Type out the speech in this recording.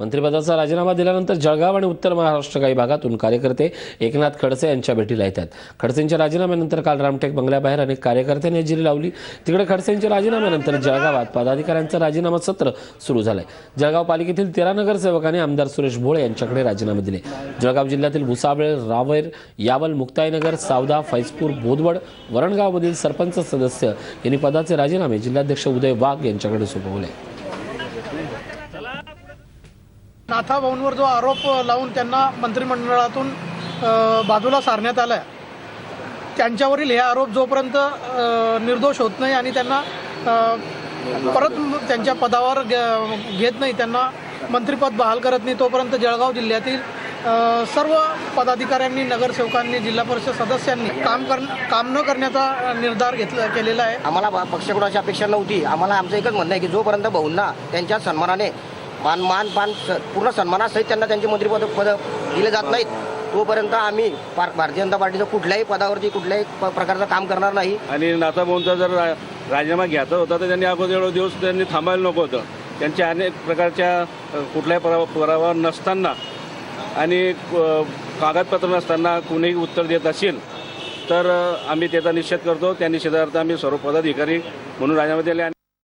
मंत्रिपदाचा राजीनामा दिल्यानंतर जळगाव आणि उत्तर महाराष्ट्र काही भागातून कार्यकर्ते एकनाथ खडसे यांच्या भेटीला येतात। खडसेंच्या राजीनाम्यानंतर काल रामटेक बंगल्याबाहेर अनेक कार्यकर्त्यांनी हजेरी लावली। तिकडे खडसेंच्या राजीनाम्यानंतर जळगावात पदाधिकाऱ्यांचं राजीनामा सत्र सुरू झालंय। जळगाव पालिकेतील 13 नगरसेवकांनी आमदार सुरेश भोळे यांच्याकडे राजीनामे दिले। जळगाव जिल्ह्यातील भुसावळ, रावेर, यावल, मुक्ताईनगर, सावदा, फैजपूर, बोदवड, वरणगावमधील सरपंच सदस्य यांनी पदाचे राजीनामे जिल्हाध्यक्ष उदय वाघ यांच्याकडे सोपवले। नाथा भाऊंवर जो आरोप लावून त्यांना मंत्रिमंडळातून बाजूला सारण्यात आला आहे, त्यांच्यावरील हे आरोप जोपर्यंत निर्दोष होत नाही आणि त्यांना परत त्यांच्या पदावर घेत नाही, त्यांना मंत्रिपद बहाल करत नाही, तोपर्यंत जळगाव जिल्ह्यातील सर्व पदाधिकाऱ्यांनी, नगरसेवकांनी, जिल्हा परिषद सदस्यांनी काम न करण्याचा निर्धार केलेला आहे। आम्हाला पक्षाकडून अशी अपेक्षा नव्हती। आम्हाला आमचं एकच म्हणणं आहे की जोपर्यंत भाऊंना त्यांच्या सन्मानाने मान पूर्ण सन्मानासहित त्यांना त्यांचे मंत्रिपद दिले जात नाहीत, तोपर्यंत आम्ही भारतीय जनता पार्टीचं कुठल्याही पदावरती कुठल्याही प्रकारचं काम करणार नाही। आणि नाथा भाऊंचा जर राजीनामा घ्यायचा होता तर त्यांनी अगोदर दिवस त्यांनी थांबायला नको होतं। त्यांच्या अनेक प्रकारच्या कुठल्याही पुरावा नसताना आणि कागदपत्र नसताना कुणीही उत्तर देत असेल तर आम्ही त्याचा निषेध करतो। त्या निषेधार्थ आम्ही सर्व पदाधिकारी म्हणून राजीनामा दिले।